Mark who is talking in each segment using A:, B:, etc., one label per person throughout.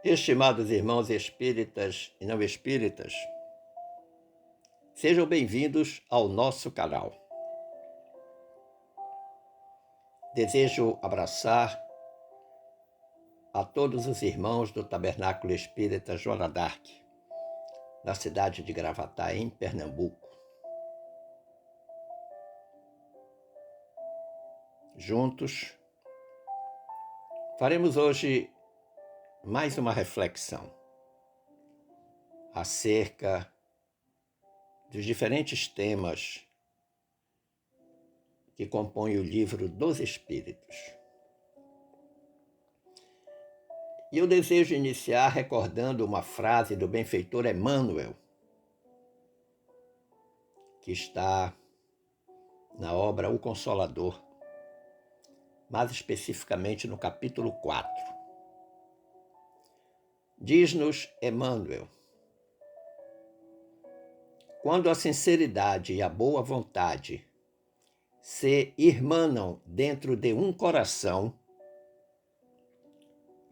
A: Estimados irmãos espíritas e não espíritas, sejam bem-vindos ao nosso canal. Desejo abraçar a todos os irmãos do Tabernáculo Espírita Joana d'Arc, na cidade de Gravatá, em Pernambuco. Juntos, faremos hoje mais uma reflexão acerca dos diferentes temas que compõem o livro dos Espíritos. E eu desejo iniciar recordando uma frase do benfeitor Emmanuel, que está na obra O Consolador, mais especificamente no capítulo 4. Diz-nos Emmanuel: quando a sinceridade e a boa vontade se irmanam dentro de um coração,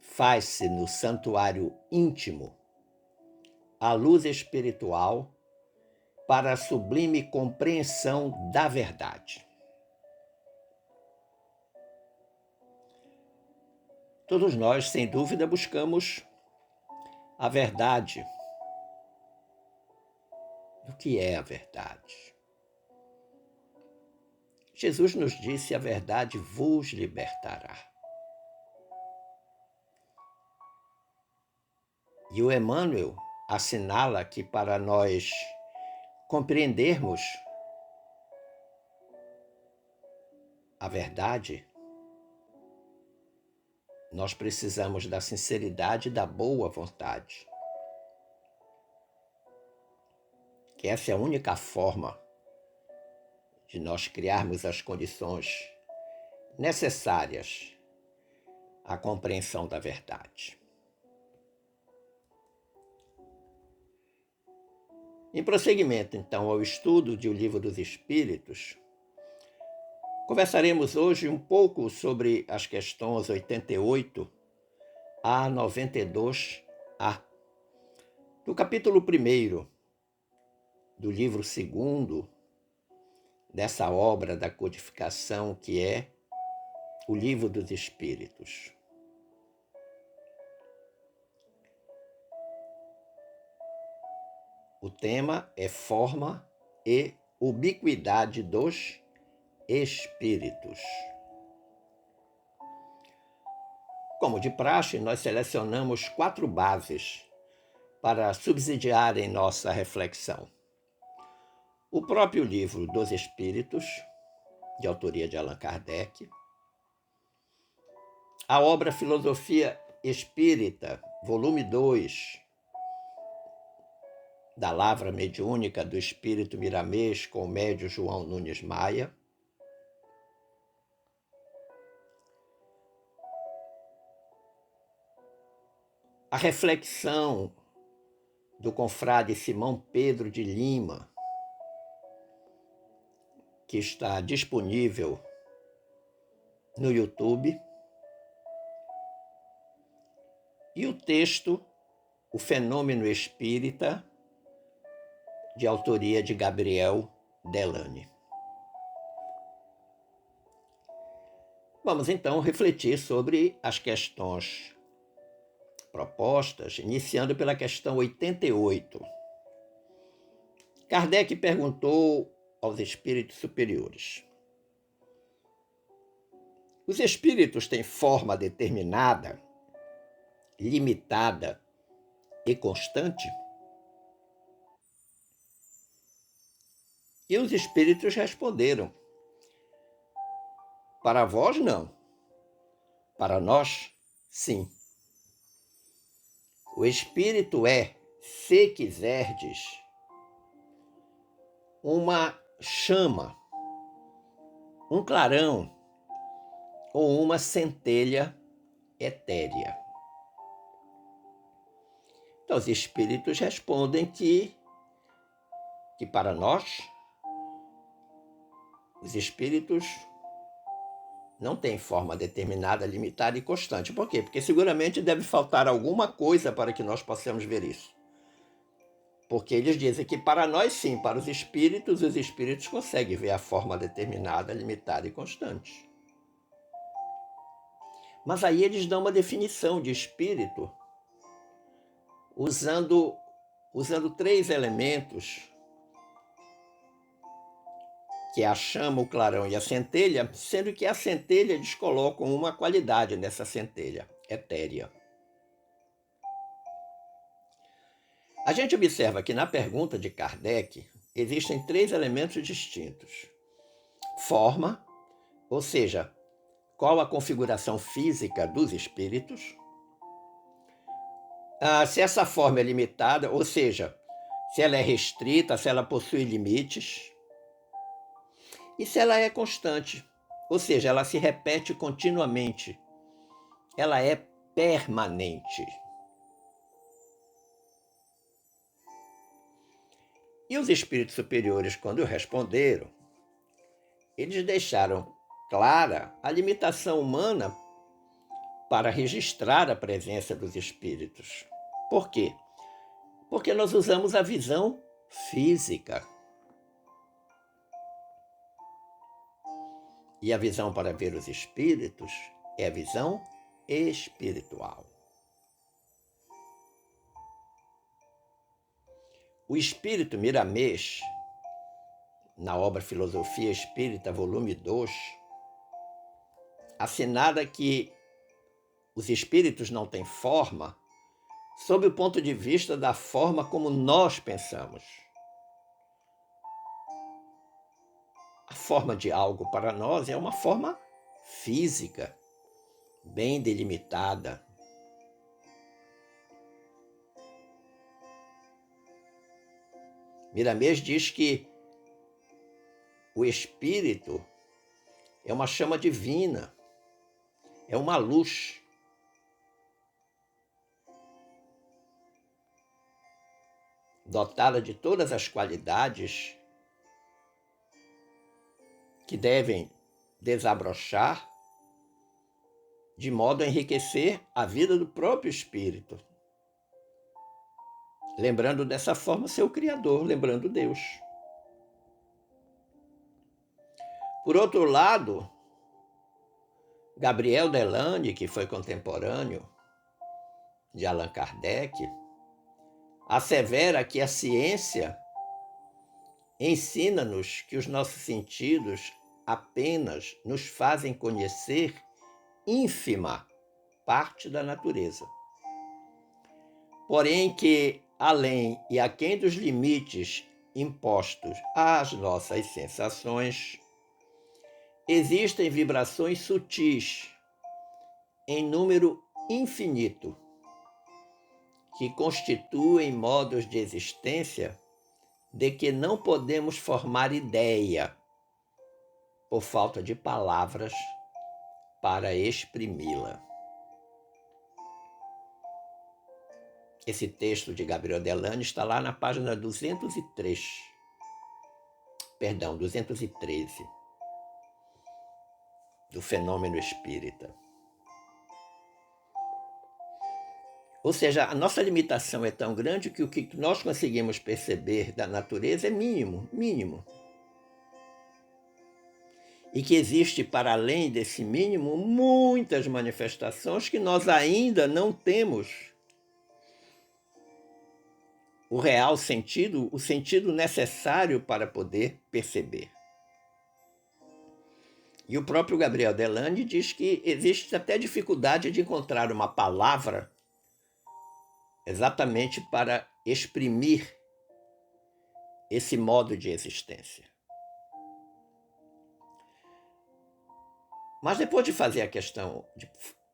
A: faz-se no santuário íntimo a luz espiritual para a sublime compreensão da verdade. Todos nós, sem dúvida, buscamos a verdade. O que é a verdade? Jesus nos disse: a verdade vos libertará. E o Emmanuel assinala que para nós compreendermos a verdade, nós precisamos da sinceridade e da boa vontade. Que essa é a única forma de nós criarmos as condições necessárias à compreensão da verdade. Em prosseguimento, então, ao estudo do Livro dos Espíritos, conversaremos hoje um pouco sobre as questões 88 a 92A, do capítulo 1 do livro 2 dessa obra da codificação que é o Livro dos Espíritos. O tema é forma e ubiquidade dos espíritos. Como de praxe, nós selecionamos 4 bases para subsidiar em nossa reflexão. O próprio Livro dos Espíritos, de autoria de Allan Kardec, a obra Filosofia Espírita, volume 2, da Lavra Mediúnica do Espírito Miramês, com o médium João Nunes Maia, a reflexão do confrade Simão Pedro de Lima, que está disponível no YouTube, e o texto O Fenômeno Espírita, de autoria de Gabriel Delane. Vamos então refletir sobre as questões propostas, iniciando pela questão 88. Kardec perguntou aos espíritos superiores: os espíritos têm forma determinada, limitada e constante? E os espíritos responderam: para vós não, para nós sim. O espírito é, se quiserdes, uma chama, um clarão ou uma centelha etérea. Então, os espíritos respondem que para nós, os espíritos não tem forma determinada, limitada e constante. Por quê? Porque seguramente deve faltar alguma coisa para que nós possamos ver isso. Porque eles dizem que para nós sim, para os espíritos conseguem ver a forma determinada, limitada e constante. Mas aí eles dão uma definição de espírito usando 3 elementos, que é a chama, o clarão e a centelha, sendo que a centelha eles colocam uma qualidade nessa centelha, etérea. A gente observa que na pergunta de Kardec existem 3 elementos distintos. Forma, ou seja, qual a configuração física dos espíritos. Se essa forma é limitada, ou seja, se ela é restrita, se ela possui limites. E se ela é constante, ou seja, ela se repete continuamente. Ela é permanente. E os espíritos superiores, quando responderam, eles deixaram clara a limitação humana para registrar a presença dos espíritos. Por quê? Porque nós usamos a visão física. E a visão para ver os espíritos é a visão espiritual. O espírito Miramês, na obra Filosofia Espírita, volume 2, assinala que os espíritos não têm forma sob o ponto de vista da forma como nós pensamos. A forma de algo para nós é uma forma física, bem delimitada. Miramês diz que o espírito é uma chama divina, é uma luz. Dotada de todas as qualidades que devem desabrochar de modo a enriquecer a vida do próprio espírito. Lembrando dessa forma seu Criador, lembrando Deus. Por outro lado, Gabriel Delane, que foi contemporâneo de Allan Kardec, assevera que a ciência ensina-nos que os nossos sentidos apenas nos fazem conhecer ínfima parte da natureza. Porém que, além e aquém dos limites impostos às nossas sensações, existem vibrações sutis, em número infinito, que constituem modos de existência de que não podemos formar ideia, por falta de palavras para exprimi-la. Esse texto de Gabriel Delane está lá na página 213, do Fenômeno Espírita. Ou seja, a nossa limitação é tão grande que o que nós conseguimos perceber da natureza é mínimo. E que existe, para além desse mínimo, muitas manifestações que nós ainda não temos o real sentido, o sentido necessário para poder perceber. E o próprio Gabriel Delane diz que existe até dificuldade de encontrar uma palavra exatamente para exprimir esse modo de existência. Mas depois de fazer a questão,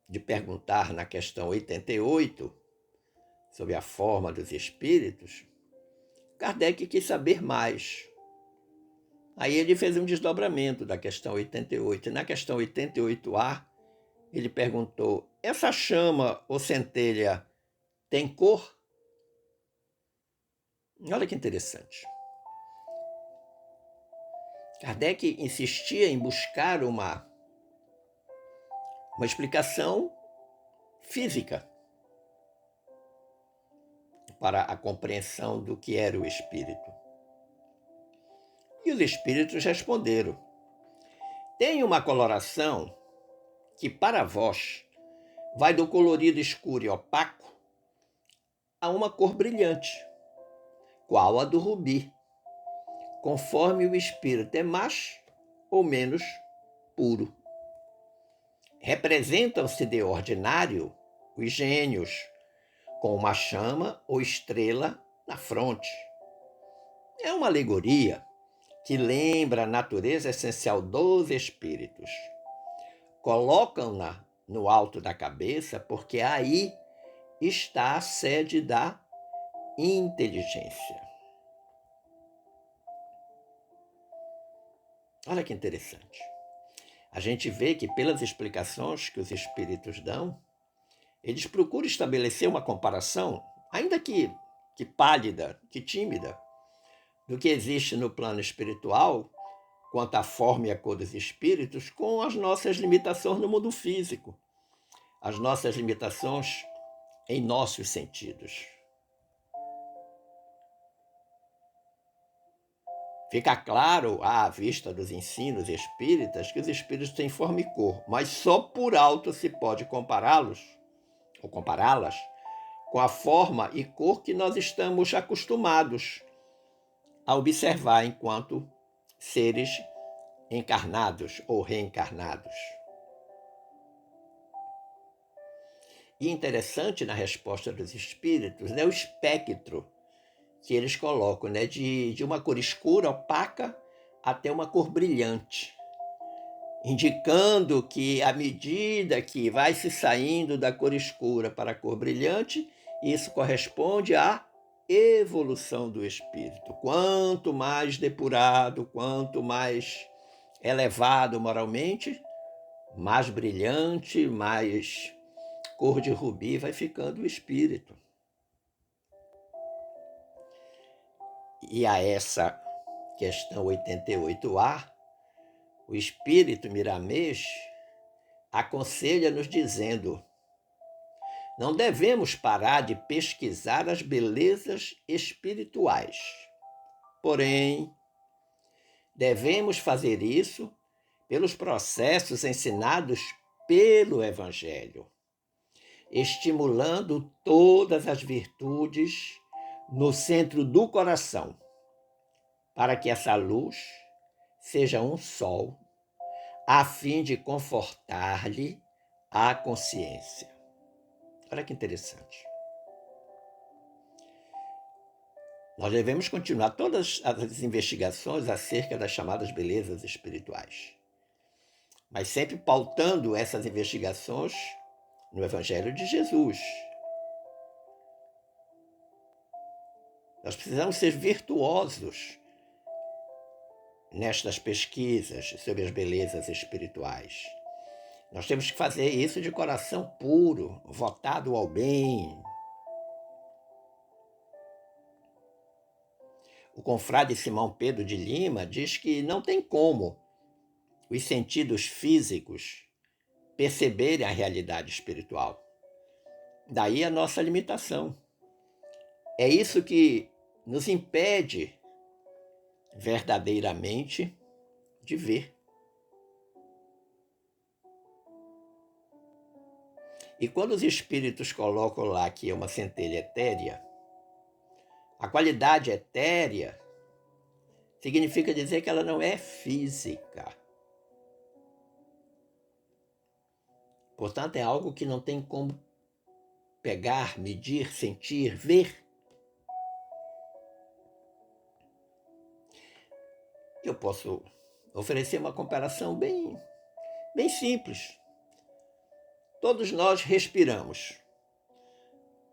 A: de perguntar na questão 88, sobre a forma dos espíritos, Kardec quis saber mais. Aí ele fez um desdobramento da questão 88. E na questão 88A, ele perguntou: essa chama ou centelha tem cor? Olha que interessante. Kardec insistia em buscar uma uma explicação física para a compreensão do que era o espírito. E os espíritos responderam: tem uma coloração que para vós vai do colorido escuro e opaco a uma cor brilhante, qual a do rubi, conforme o espírito é mais ou menos puro. Representam-se de ordinário os gênios, com uma chama ou estrela na fronte. É uma alegoria que lembra a natureza essencial dos espíritos. Colocam-na no alto da cabeça porque aí está a sede da inteligência. Olha que interessante. A gente vê que pelas explicações que os espíritos dão, eles procuram estabelecer uma comparação, ainda que pálida, que tímida, do que existe no plano espiritual, quanto à forma e à cor dos espíritos, com as nossas limitações no mundo físico, as nossas limitações em nossos sentidos. Fica claro, à vista dos ensinos espíritas, que os espíritos têm forma e cor, mas só por alto se pode compará-los, ou compará-las, com a forma e cor que nós estamos acostumados a observar enquanto seres encarnados ou reencarnados. E interessante na resposta dos espíritos é o espectro que eles colocam, né? De uma cor escura, opaca, até uma cor brilhante, indicando que à medida que vai se saindo da cor escura para a cor brilhante, isso corresponde à evolução do espírito. Quanto mais depurado, quanto mais elevado moralmente, mais brilhante, mais cor de rubi vai ficando o espírito. E a essa questão 88A, o espírito Miramês aconselha-nos dizendo: não devemos parar de pesquisar as belezas espirituais. Porém, devemos fazer isso pelos processos ensinados pelo Evangelho, estimulando todas as virtudes no centro do coração, para que essa luz seja um sol, a fim de confortar-lhe a consciência. Olha que interessante. Nós devemos continuar todas as investigações acerca das chamadas belezas espirituais, mas sempre pautando essas investigações no Evangelho de Jesus. Nós precisamos ser virtuosos nestas pesquisas sobre as belezas espirituais. Nós temos que fazer isso de coração puro, voltado ao bem. O confrade Simão Pedro de Lima diz que não tem como os sentidos físicos perceberem a realidade espiritual. Daí a nossa limitação. É isso que nos impede verdadeiramente de ver. E quando os espíritos colocam lá que é uma centelha etérea, a qualidade etérea significa dizer que ela não é física. Portanto, é algo que não tem como pegar, medir, sentir, ver. Eu posso oferecer uma comparação bem simples. Todos nós respiramos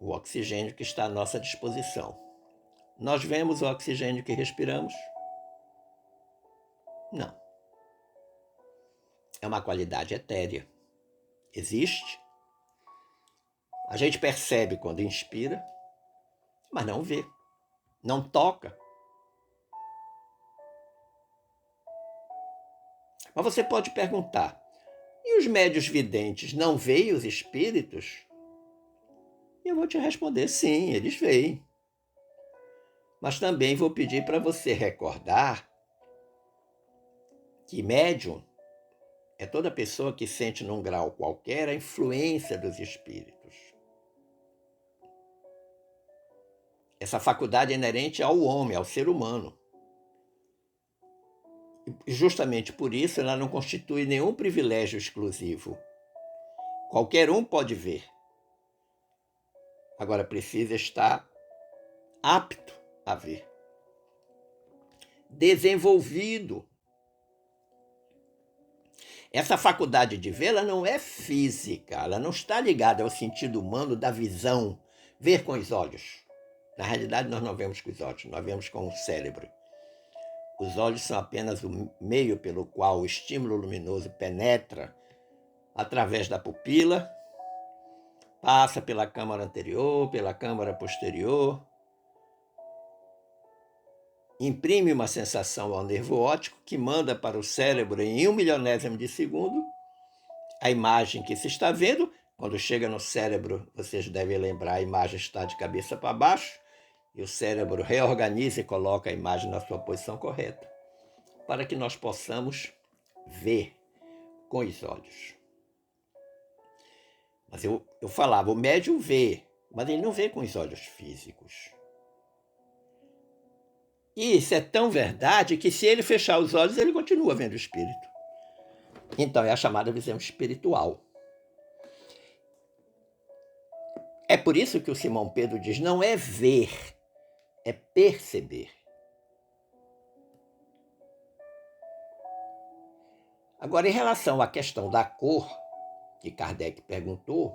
A: o oxigênio que está à nossa disposição. Nós vemos o oxigênio que respiramos? Não. É uma qualidade etérea. Existe. A gente percebe quando inspira, mas não vê, não toca. Mas você pode perguntar: e os médiuns videntes não veem os espíritos, eu vou te responder sim, eles veem. Mas também vou pedir para você recordar que médium é toda pessoa que sente num grau qualquer a influência dos espíritos. Essa faculdade é inerente ao homem, ao ser humano. E justamente por isso ela não constitui nenhum privilégio exclusivo. Qualquer um pode ver. Agora precisa estar apto a ver. Desenvolvido. Essa faculdade de ver, ela não é física, ela não está ligada ao sentido humano da visão, ver com os olhos. Na realidade, nós não vemos com os olhos, nós vemos com o cérebro. Os olhos são apenas o meio pelo qual o estímulo luminoso penetra através da pupila, passa pela câmara anterior, pela câmara posterior, imprime uma sensação ao nervo óptico que manda para o cérebro em 1/1000º de segundo a imagem que se está vendo. Quando chega no cérebro, vocês devem lembrar, a imagem está de cabeça para baixo, e o cérebro reorganiza e coloca a imagem na sua posição correta, para que nós possamos ver com os olhos. Mas eu falava, o médium vê, mas ele não vê com os olhos físicos. E isso é tão verdade que se ele fechar os olhos, ele continua vendo o espírito. Então é a chamada visão espiritual. É por isso que o Simão Pedro diz, não é ver, é perceber. Agora, em relação à questão da cor, que Kardec perguntou,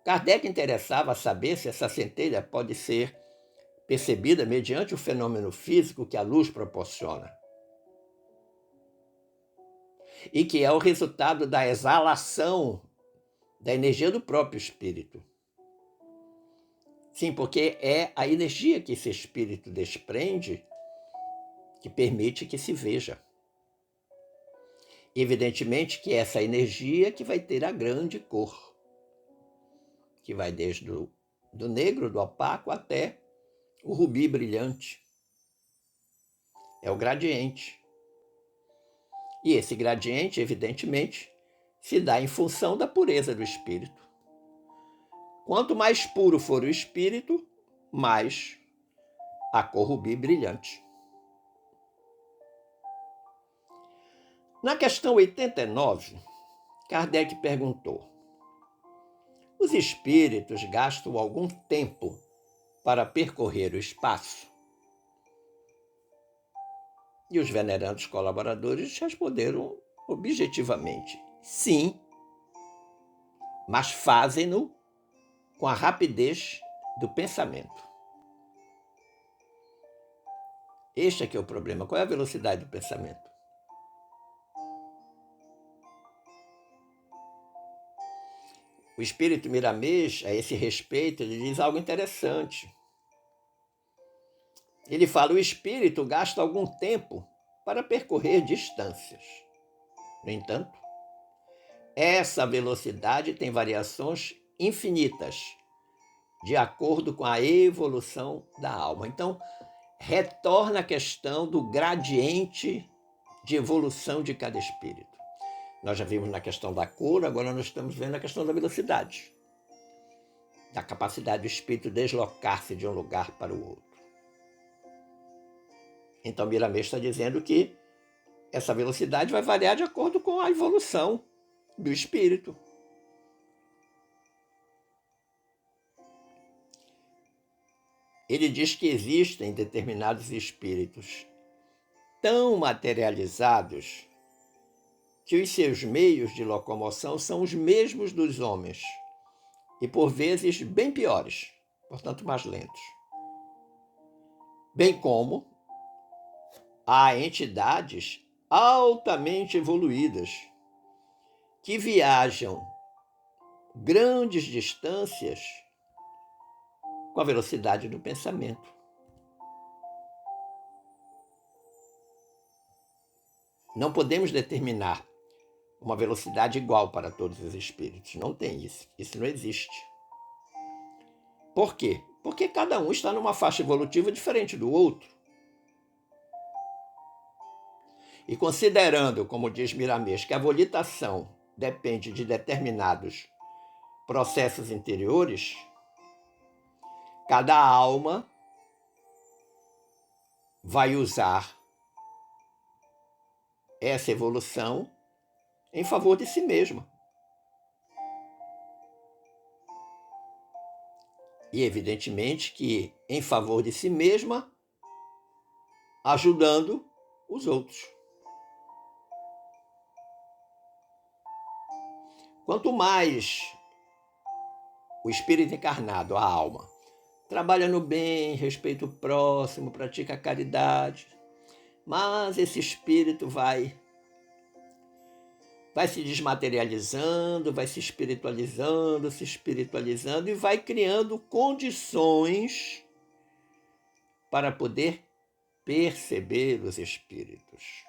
A: Kardec interessava saber se essa centelha pode ser percebida mediante o fenômeno físico que a luz proporciona, e que é o resultado da exalação da energia do próprio espírito. Sim, porque é a energia que esse espírito desprende que permite que se veja. Evidentemente que essa energia que vai ter a grande cor, que vai desde do negro, do opaco, até o rubi brilhante. É o gradiente. E esse gradiente, evidentemente, se dá em função da pureza do espírito. Quanto mais puro for o espírito, mais a cor rubi brilhante. Na questão 89, Kardec perguntou: os espíritos gastam algum tempo para percorrer o espaço? E os venerandos colaboradores responderam objetivamente: sim, mas fazem-no com a rapidez do pensamento. Este é que é o problema. Qual é a velocidade do pensamento? O espírito Miramês, a esse respeito, ele diz algo interessante. Ele fala, o espírito gasta algum tempo para percorrer distâncias. No entanto, essa velocidade tem variações infinitas, de acordo com a evolução da alma. Então, retorna a questão do gradiente de evolução de cada espírito. Nós já vimos na questão da cor, agora nós estamos vendo a questão da velocidade, da capacidade do espírito deslocar-se de um lugar para o outro. Então, Miramês está dizendo que essa velocidade vai variar de acordo com a evolução do espírito. Ele diz que existem determinados espíritos tão materializados que os seus meios de locomoção são os mesmos dos homens e, por vezes, bem piores, portanto, mais lentos. Bem como há entidades altamente evoluídas que viajam grandes distâncias com a velocidade do pensamento. Não podemos determinar uma velocidade igual para todos os espíritos. Não tem isso. Isso não existe. Por quê? Porque cada um está numa faixa evolutiva diferente do outro. E considerando, como diz Miramês, que a volitação depende de determinados processos interiores, cada alma vai usar essa evolução em favor de si mesma. E evidentemente que em favor de si mesma, ajudando os outros. Quanto mais o espírito encarnado, a alma, trabalha no bem, respeita o próximo, pratica a caridade, mas esse espírito vai se desmaterializando, vai se espiritualizando e vai criando condições para poder perceber os espíritos.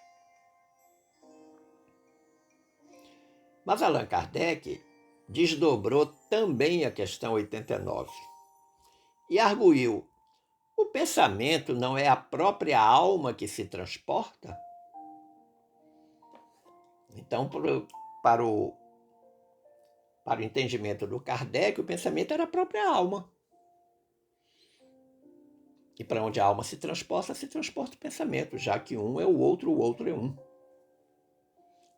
A: Mas Allan Kardec desdobrou também a questão 89 e arguiu: o pensamento não é a própria alma que se transporta? Então, para o entendimento do Kardec, o pensamento era a própria alma. E para onde a alma se transporta o pensamento, já que um é o outro é um.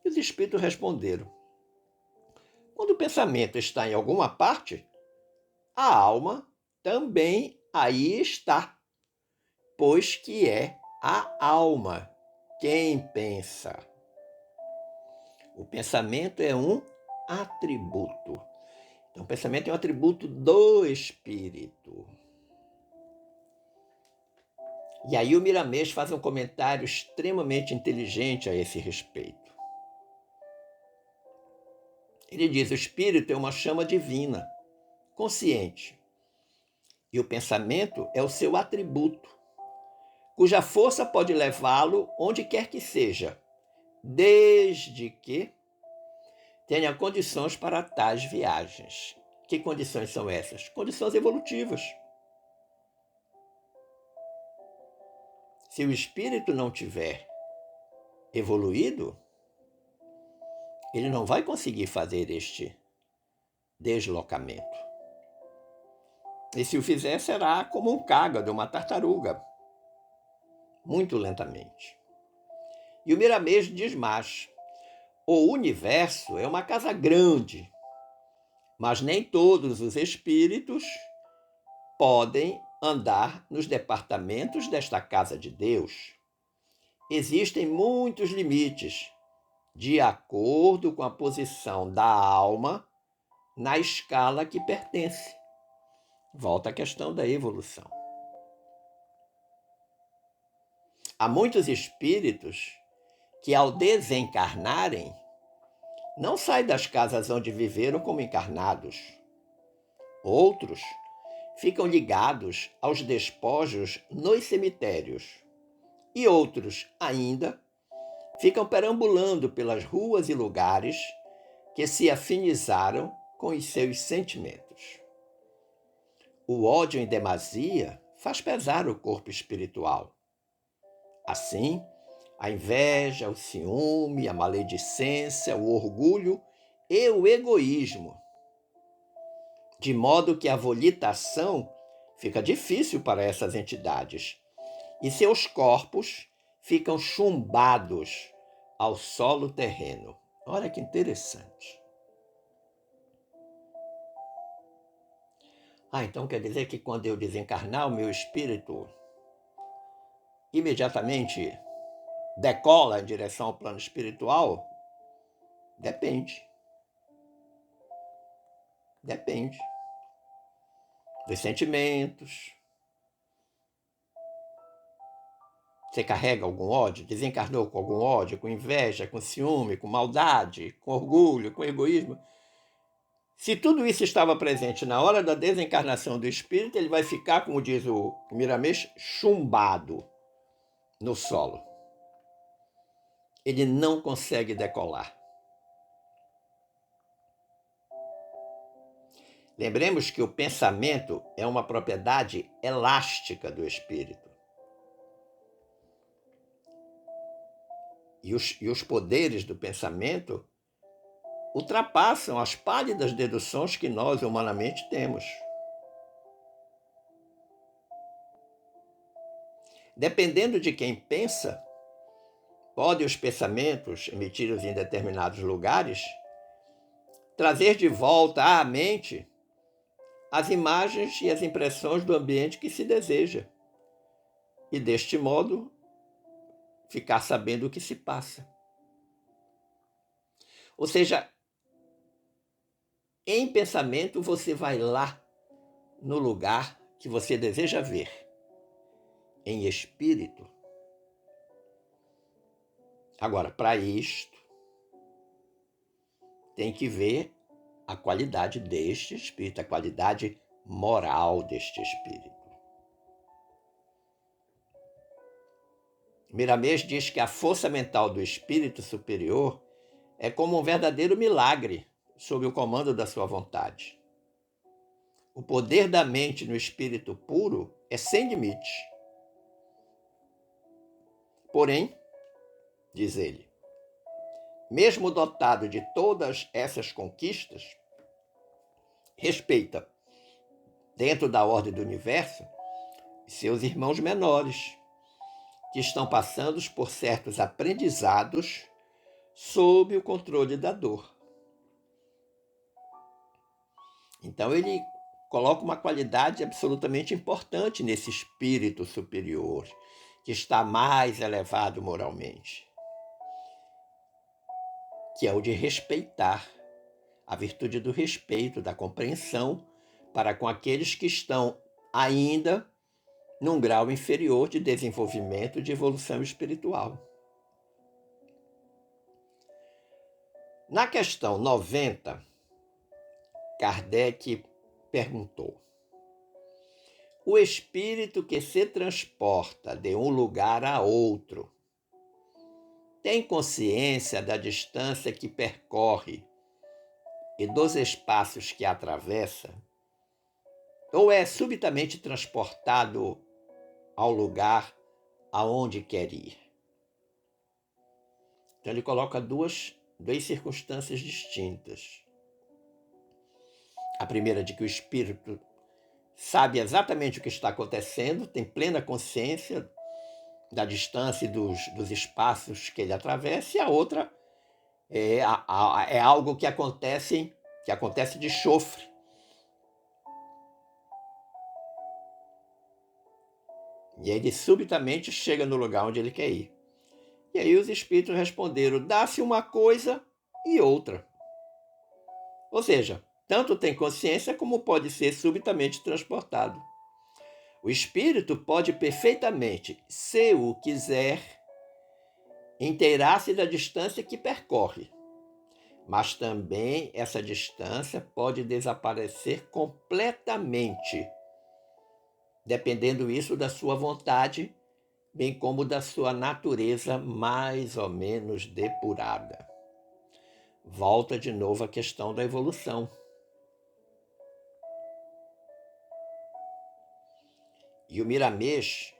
A: E os espíritos responderam: quando o pensamento está em alguma parte, a alma também aí está, pois que é a alma quem pensa. O pensamento é um atributo. Então, o pensamento é um atributo do espírito. E aí o Miramês faz um comentário extremamente inteligente a esse respeito. Ele diz: o espírito é uma chama divina, consciente, e o pensamento é o seu atributo, cuja força pode levá-lo onde quer que seja, desde que tenha condições para tais viagens. Que condições são essas? Condições evolutivas. Se o espírito não tiver evoluído, ele não vai conseguir fazer este deslocamento. E se o fizer, será como um cágado, uma tartaruga, muito lentamente. E o Miramês diz mais: o universo é uma casa grande, mas nem todos os espíritos podem andar nos departamentos desta casa de Deus. Existem muitos limites, de acordo com a posição da alma na escala que pertence. Volta à questão da evolução. Há muitos espíritos que, ao desencarnarem, não saem das casas onde viveram como encarnados. Outros ficam ligados aos despojos nos cemitérios. E outros, ainda, ficam perambulando pelas ruas e lugares que se afinizaram com os seus sentimentos. O ódio em demasia faz pesar o corpo espiritual. Assim, a inveja, o ciúme, a maledicência, o orgulho e o egoísmo. De modo que a volitação fica difícil para essas entidades e seus corpos ficam chumbados ao solo terreno. Olha que interessante. Então quer dizer que quando eu desencarnar, o meu espírito imediatamente decola em direção ao plano espiritual? Depende. Depende dos sentimentos. Você carrega algum ódio? Desencarnou com algum ódio, com inveja, com ciúme, com maldade, com orgulho, com egoísmo? Se tudo isso estava presente na hora da desencarnação do espírito, ele vai ficar, como diz o Miramês, chumbado no solo. Ele não consegue decolar. Lembremos que o pensamento é uma propriedade elástica do espírito. E os poderes do pensamento ultrapassam as pálidas deduções que nós humanamente temos. Dependendo de quem pensa, podem os pensamentos emitidos em determinados lugares trazer de volta à mente as imagens e as impressões do ambiente que se deseja, e deste modo ficar sabendo o que se passa. Ou seja, em pensamento você vai lá no lugar que você deseja ver. Em espírito. Agora, para isto, tem que ver a qualidade deste espírito, a qualidade moral deste espírito. Miramês diz que a força mental do espírito superior é como um verdadeiro milagre sob o comando da sua vontade. O poder da mente no espírito puro é sem limite. Porém, diz ele, mesmo dotado de todas essas conquistas, respeita, dentro da ordem do universo, seus irmãos menores, que estão passando por certos aprendizados sob o controle da dor. Então ele coloca uma qualidade absolutamente importante nesse espírito superior, que está mais elevado moralmente, que é o de respeitar, a virtude do respeito, da compreensão para com aqueles que estão ainda num grau inferior de desenvolvimento, de evolução espiritual. Na questão 90, Kardec perguntou: o espírito que se transporta de um lugar a outro tem consciência da distância que percorre e dos espaços que atravessa? Ou é subitamente transportado ao lugar aonde quer ir? Então ele coloca duas circunstâncias distintas. A primeira, de que o espírito sabe exatamente o que está acontecendo, tem plena consciência da distância e dos espaços que ele atravessa, e a outra é algo que acontece de chofre. E ele subitamente chega no lugar onde ele quer ir. E aí os espíritos responderam: dá-se uma coisa e outra. Ou seja, tanto tem consciência como pode ser subitamente transportado. O espírito pode perfeitamente, se o quiser, inteirar-se da distância que percorre, mas também essa distância pode desaparecer completamente, dependendo isso da sua vontade, bem como da sua natureza mais ou menos depurada. Volta de novo a questão da evolução. E o Miramês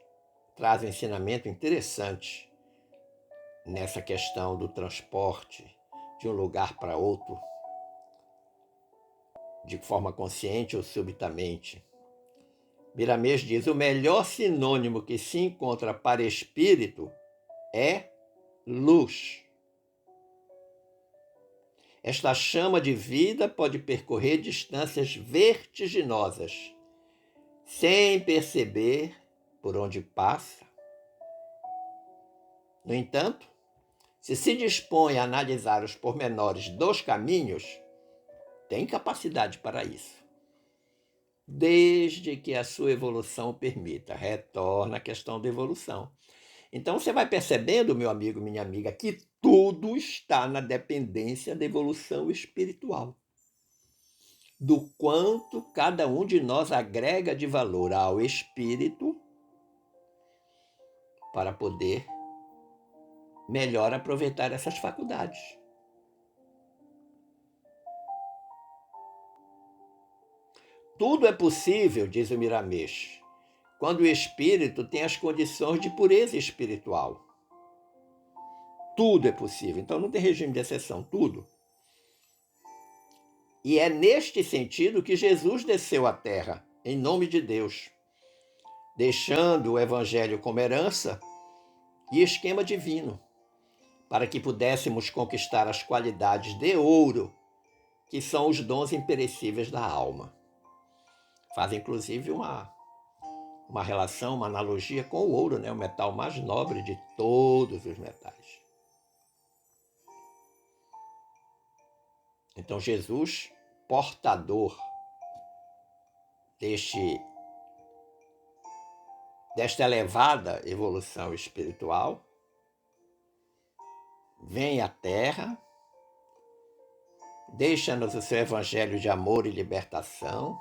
A: traz um ensinamento interessante nessa questão do transporte de um lugar para outro, de forma consciente ou subitamente. Miramês diz: o melhor sinônimo que se encontra para espírito é luz. Esta chama de vida pode percorrer distâncias vertiginosas, sem perceber por onde passa. No entanto, se dispõe a analisar os pormenores dos caminhos, tem capacidade para isso. Desde que a sua evolução o permita. Retorna à questão da evolução. Então você vai percebendo, meu amigo, minha amiga, que tudo está na dependência da evolução espiritual. Do quanto cada um de nós agrega de valor ao espírito para poder melhor aproveitar essas faculdades. Tudo é possível, diz o Miramês, quando o espírito tem as condições de pureza espiritual. Tudo é possível. Então não tem regime de exceção, tudo. E é neste sentido que Jesus desceu à Terra, em nome de Deus, deixando o Evangelho como herança e esquema divino, para que pudéssemos conquistar as qualidades de ouro, que são os dons imperecíveis da alma. Faz inclusive uma relação, uma analogia com o ouro, né? O metal mais nobre de todos os metais. Então Jesus, portador desta elevada evolução espiritual, vem à Terra, deixa-nos o seu evangelho de amor e libertação,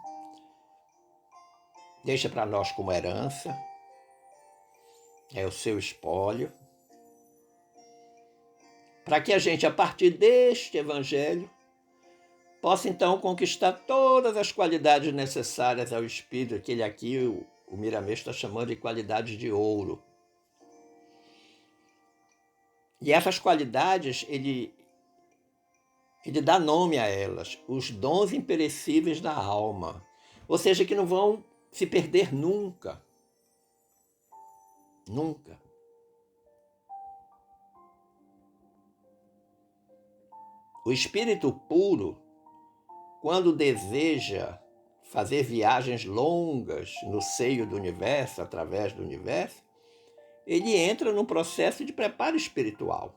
A: deixa para nós como herança, é o seu espólio, para que a gente, a partir deste evangelho, possa então conquistar todas as qualidades necessárias ao espírito, que ele aqui, o Miramês está chamando de qualidades de ouro. E essas qualidades, ele dá nome a elas, os dons imperecíveis da alma. Ou seja, que não vão se perder nunca. Nunca. O espírito puro, quando deseja fazer viagens longas no seio do universo, através do universo, ele entra num processo de preparo espiritual.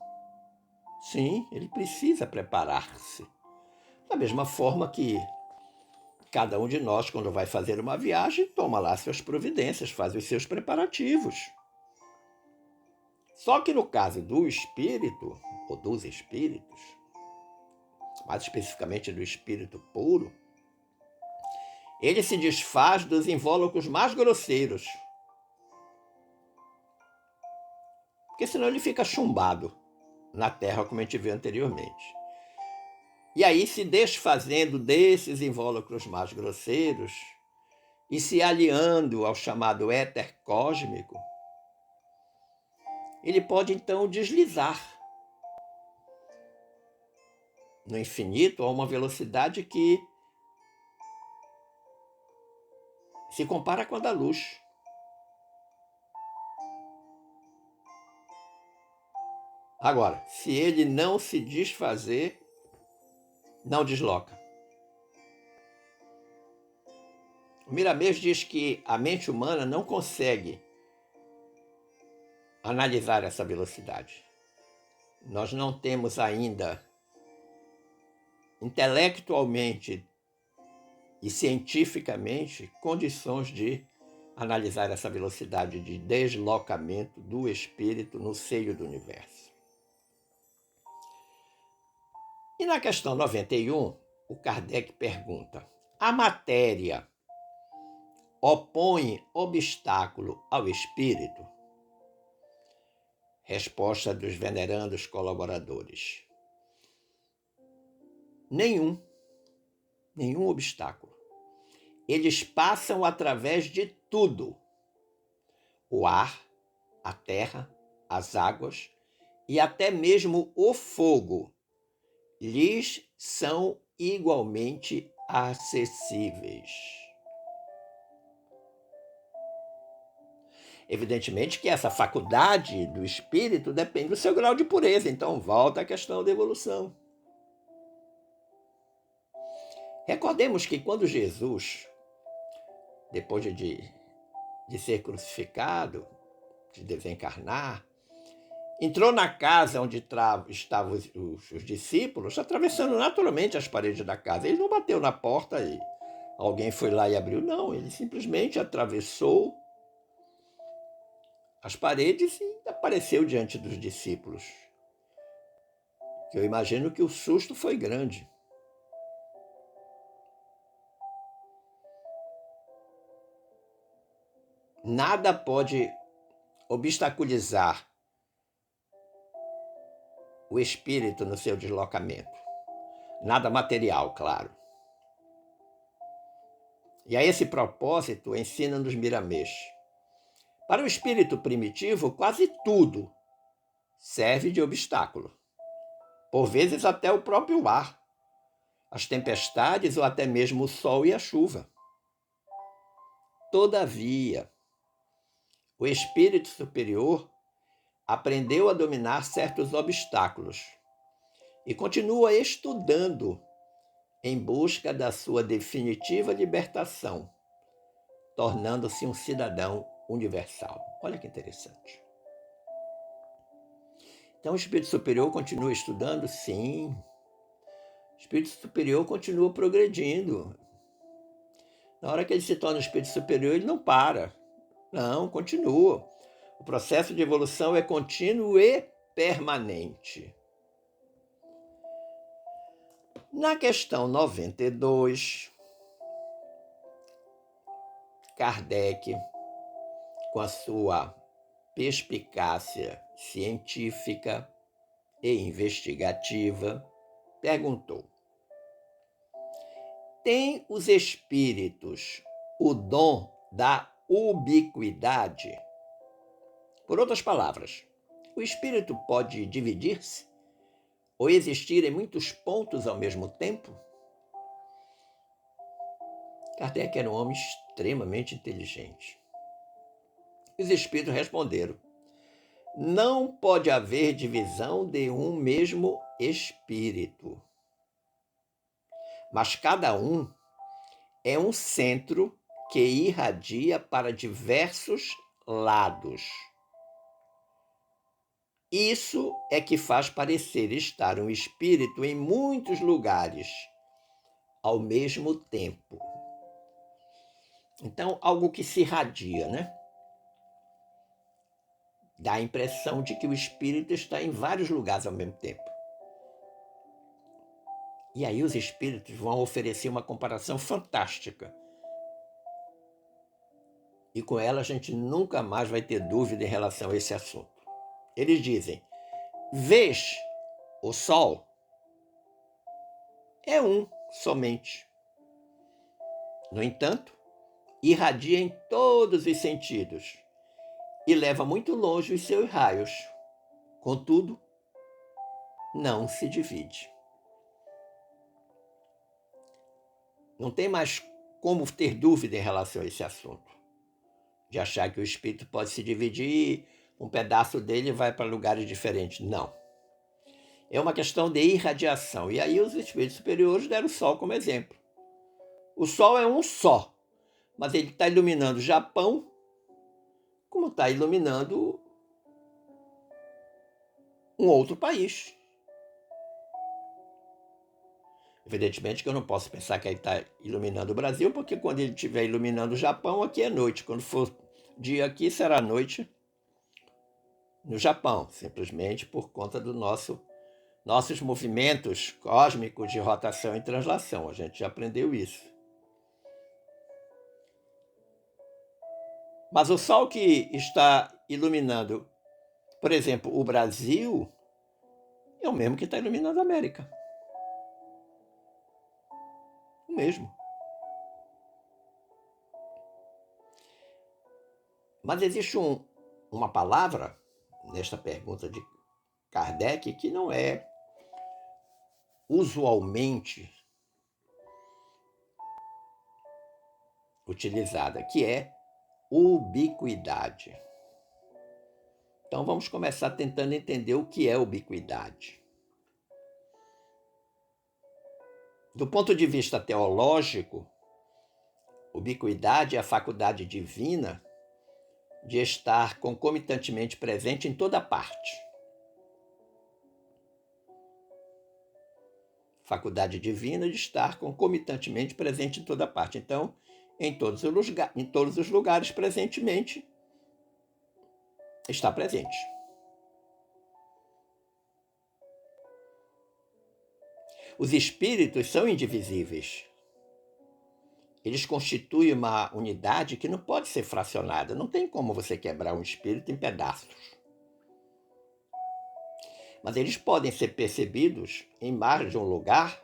A: Sim, ele precisa preparar-se. Da mesma forma que cada um de nós, quando vai fazer uma viagem, toma lá suas providências, faz os seus preparativos. Só que no caso do espírito, ou dos espíritos, mais especificamente do espírito puro, ele se desfaz dos invólucros mais grosseiros. Porque senão ele fica chumbado na Terra, como a gente viu anteriormente. E aí, se desfazendo desses invólucros mais grosseiros e se aliando ao chamado éter cósmico, ele pode então deslizar no infinito a uma velocidade que se compara com a da luz. Agora, se ele não se desfazer, não desloca. O Miramês diz que a mente humana não consegue analisar essa velocidade. Nós não temos ainda intelectualmente e cientificamente condições de analisar essa velocidade de deslocamento do espírito no seio do universo. E na questão 91, o Kardec pergunta: a matéria opõe obstáculo ao espírito? Resposta dos venerandos colaboradores: nenhum obstáculo. Eles passam através de tudo: o ar, a terra, as águas e até mesmo o fogo lhes são igualmente acessíveis. Evidentemente que essa faculdade do espírito depende do seu grau de pureza, então volta à questão da evolução. Recordemos que quando Jesus, depois de ser crucificado, de desencarnar, entrou na casa onde estavam os discípulos, atravessando naturalmente as paredes da casa. Ele não bateu na porta e alguém foi lá e abriu, não. Ele simplesmente atravessou as paredes e apareceu diante dos discípulos. Que eu imagino que o susto foi grande. Nada pode obstaculizar o espírito no seu deslocamento. Nada material, claro. E a esse propósito, ensina-nos Miramês. Para o espírito primitivo, quase tudo serve de obstáculo. Por vezes até o próprio ar, as tempestades ou até mesmo o sol e a chuva. Todavia, o espírito superior aprendeu a dominar certos obstáculos e continua estudando em busca da sua definitiva libertação, tornando-se um cidadão universal. Olha que interessante. Então, o espírito superior continua estudando? Sim. O espírito superior continua progredindo. Na hora que ele se torna um espírito superior, ele não para. Não, continua. O processo de evolução é contínuo e permanente. Na questão 92, Kardec, com a sua perspicácia científica e investigativa, perguntou: tem os espíritos o dom da ubiquidade? Por outras palavras, o espírito pode dividir-se ou existir em muitos pontos ao mesmo tempo? Kardec era um homem extremamente inteligente. Os espíritos responderam: não pode haver divisão de um mesmo espírito, mas cada um é um centro que irradia para diversos lados. Isso é que faz parecer estar um espírito em muitos lugares ao mesmo tempo. Então, algo que se irradia, né? Dá a impressão de que o espírito está em vários lugares ao mesmo tempo. E aí os espíritos vão oferecer uma comparação fantástica. E com ela a gente nunca mais vai ter dúvida em relação a esse assunto. Eles dizem: vês o sol? É um somente. No entanto, irradia em todos os sentidos e leva muito longe os seus raios. Contudo, não se divide. Não tem mais como ter dúvida em relação a esse assunto. De achar que o espírito pode se dividir, um pedaço dele vai para lugares diferentes. Não. É uma questão de irradiação. E aí os espíritos superiores deram o Sol como exemplo. O Sol é um só, mas ele está iluminando o Japão como está iluminando um outro país. Evidentemente que eu não posso pensar que ele está iluminando o Brasil, porque quando ele estiver iluminando o Japão, aqui é noite. Quando for dia aqui, será noite no Japão, simplesmente por conta do nossos movimentos cósmicos de rotação e translação. A gente já aprendeu isso. Mas o Sol que está iluminando, por exemplo, o Brasil, é o mesmo que está iluminando a América. O mesmo. Mas existe uma palavra nesta pergunta de Kardec que não é usualmente utilizada, que é ubiquidade. Então vamos começar tentando entender o que é ubiquidade. Do ponto de vista teológico, ubiquidade é a faculdade divina de estar concomitantemente presente em toda parte. Faculdade divina de estar concomitantemente presente em toda parte. Então, em todos os lugares presentemente, está presente. Os espíritos são indivisíveis. Eles constituem uma unidade que não pode ser fracionada. Não tem como você quebrar um espírito em pedaços. Mas eles podem ser percebidos em mais de um lugar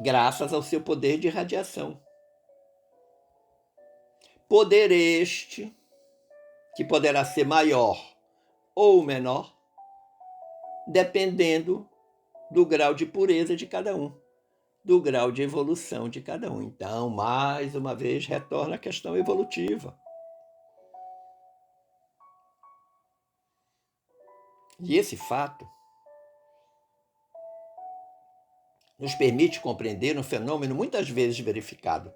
A: graças ao seu poder de radiação. Poder este, que poderá ser maior ou menor, dependendo do grau de pureza de cada um, do grau de evolução de cada um. Então, mais uma vez, retorna a questão evolutiva. E esse fato nos permite compreender um fenômeno muitas vezes verificado,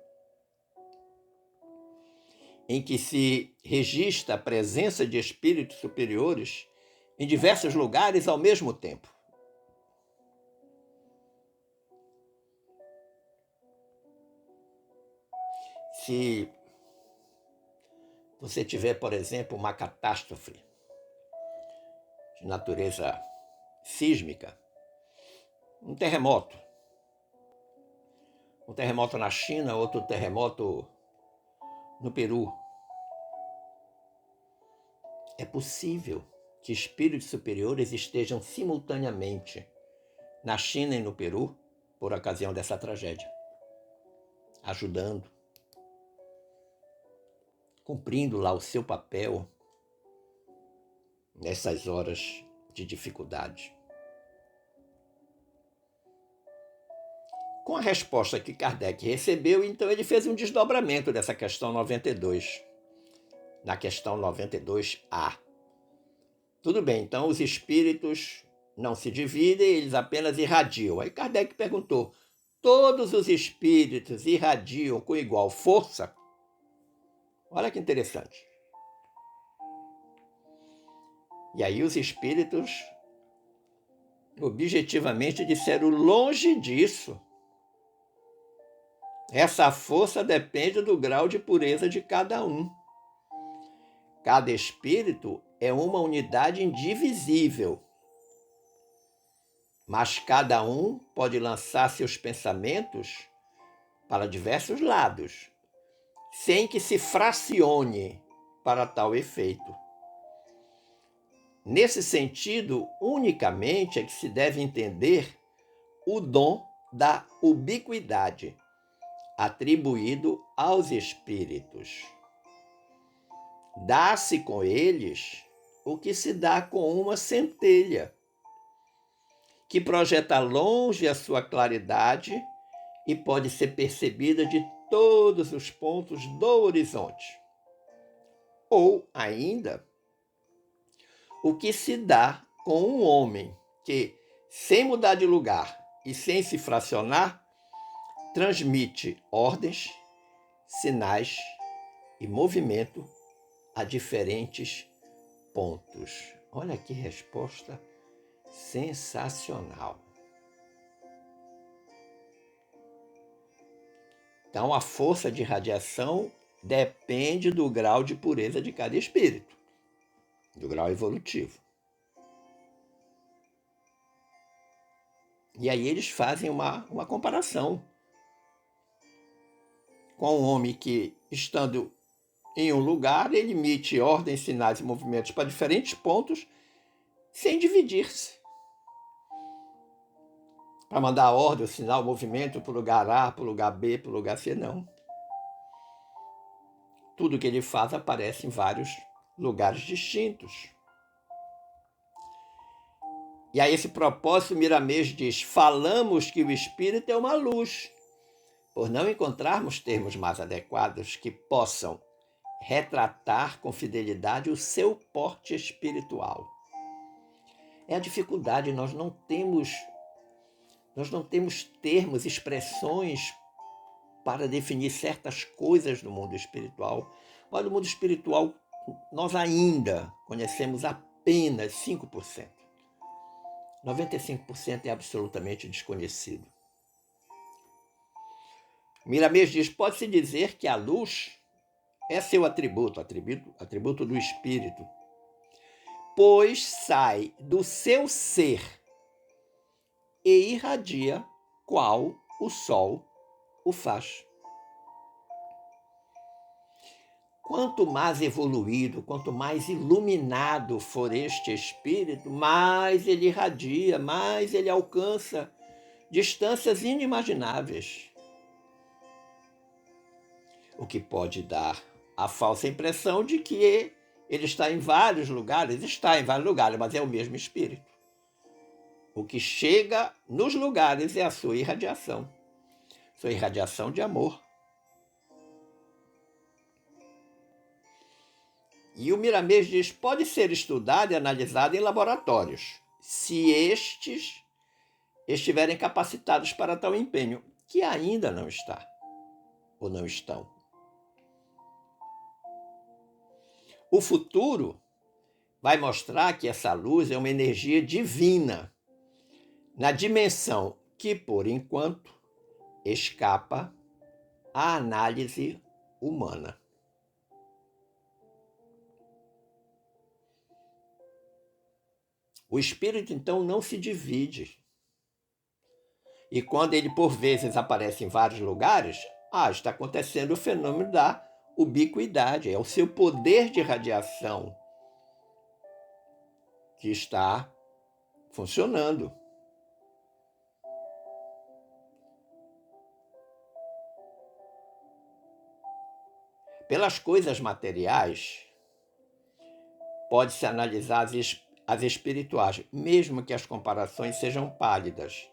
A: em que se registra a presença de espíritos superiores em diversos lugares ao mesmo tempo. Se você tiver, por exemplo, uma catástrofe de natureza sísmica, um terremoto na China, outro terremoto no Peru, é possível que espíritos superiores estejam simultaneamente na China e no Peru por ocasião dessa tragédia, ajudando, cumprindo lá o seu papel nessas horas de dificuldade. Com a resposta que Kardec recebeu, então ele fez um desdobramento dessa questão 92, na questão 92A. Tudo bem, então os espíritos não se dividem, eles apenas irradiam. Aí Kardec perguntou, todos os espíritos irradiam com igual força? Olha que interessante. E aí os espíritos objetivamente disseram, longe disso. Essa força depende do grau de pureza de cada um. Cada espírito é uma unidade indivisível, mas cada um pode lançar seus pensamentos para diversos lados, sem que se fracione para tal efeito. Nesse sentido, unicamente é que se deve entender o dom da ubiquidade atribuído aos espíritos. Dá-se com eles o que se dá com uma centelha, que projeta longe a sua claridade e pode ser percebida de todos os pontos do horizonte. Ou ainda, o que se dá com um homem que, sem mudar de lugar e sem se fracionar, transmite ordens, sinais e movimento a diferentes pontos. Olha que resposta sensacional. Então, a força de radiação depende do grau de pureza de cada espírito, do grau evolutivo. E aí eles fazem uma comparação com um homem que, estando em um lugar, ele emite ordens, sinais e movimentos para diferentes pontos, sem dividir-se. Para mandar ordem, o sinal, o movimento para o lugar A, para o lugar B, para o lugar C, não. Tudo que ele faz aparece em vários lugares distintos. E a esse propósito, Miramês diz, falamos que o espírito é uma luz, por não encontrarmos termos mais adequados que possam retratar com fidelidade o seu porte espiritual. É a dificuldade, nós não temos termos, expressões para definir certas coisas do mundo espiritual. Mas no mundo espiritual, nós ainda conhecemos apenas 5%. 95% é absolutamente desconhecido. Miramês diz, pode-se dizer que a luz é seu atributo do espírito, pois sai do seu ser e irradia qual o sol o faz. Quanto mais evoluído, quanto mais iluminado for este espírito, mais ele irradia, mais ele alcança distâncias inimagináveis, o que pode dar a falsa impressão de que ele está em vários lugares, mas é o mesmo espírito. O que chega nos lugares é a sua irradiação de amor. E o Miramês diz: pode ser estudado e analisado em laboratórios, se estes estiverem capacitados para tal empenho, que ainda não está, ou não estão. O futuro vai mostrar que essa luz é uma energia divina, na dimensão que, por enquanto, escapa à análise humana. O espírito, então, não se divide. E quando ele, por vezes, aparece em vários lugares, está acontecendo o fenômeno da ubiquidade. É o seu poder de radiação que está funcionando. Pelas coisas materiais, pode-se analisar as espirituais, mesmo que as comparações sejam pálidas.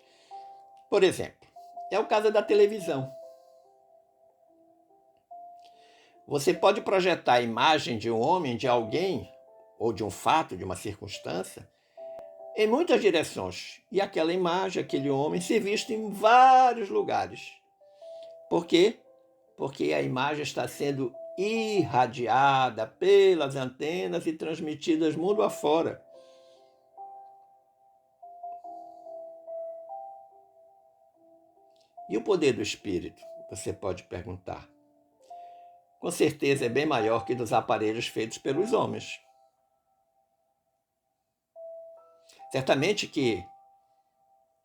A: Por exemplo, é o caso da televisão. Você pode projetar a imagem de um homem, de alguém, ou de um fato, de uma circunstância, em muitas direções. E aquela imagem, aquele homem, ser visto em vários lugares. Por quê? Porque a imagem está sendo irradiada pelas antenas e transmitidas mundo afora. E o poder do espírito? Você pode perguntar. Com certeza é bem maior que dos aparelhos feitos pelos homens. Certamente que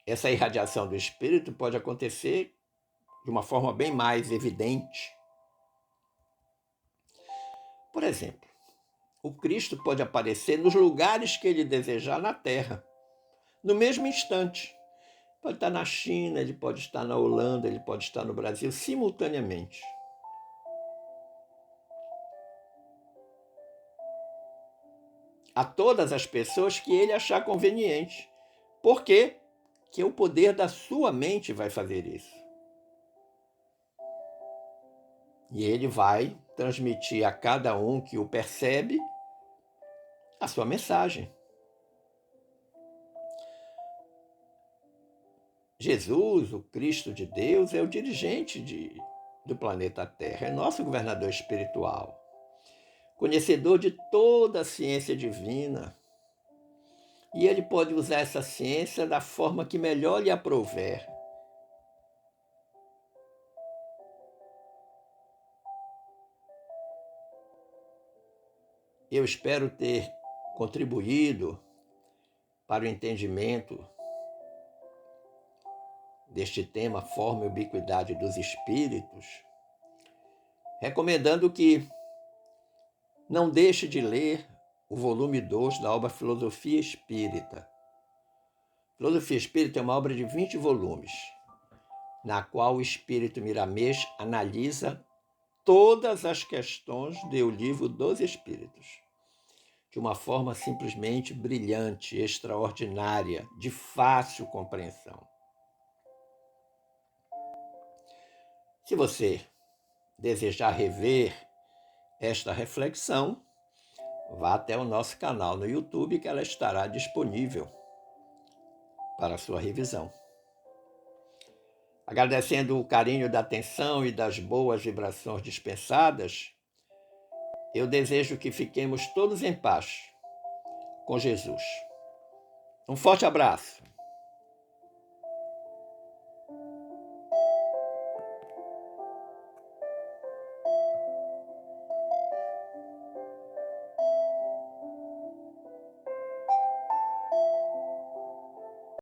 A: essa irradiação do espírito pode acontecer de uma forma bem mais evidente. Por exemplo, o Cristo pode aparecer nos lugares que ele desejar na Terra, no mesmo instante. Pode estar na China, ele pode estar na Holanda, ele pode estar no Brasil, simultaneamente. A todas as pessoas que ele achar conveniente. Por quê? Que o poder da sua mente vai fazer isso. E ele vai transmitir a cada um que o percebe a sua mensagem. Jesus, o Cristo de Deus, é o dirigente do planeta Terra, é nosso governador espiritual, conhecedor de toda a ciência divina. E ele pode usar essa ciência da forma que melhor lhe aprouver. Eu espero ter contribuído para o entendimento deste tema, forma e ubiquidade dos espíritos, recomendando que não deixe de ler o volume 2 da obra Filosofia Espírita. Filosofia Espírita é uma obra de 20 volumes, na qual o espírito Miramês analisa todas as questões do Livro dos Espíritos, de uma forma simplesmente brilhante, extraordinária, de fácil compreensão. Se você desejar rever esta reflexão, vá até o nosso canal no YouTube, que ela estará disponível para a sua revisão. Agradecendo o carinho da atenção e das boas vibrações dispensadas, eu desejo que fiquemos todos em paz com Jesus. Um forte abraço.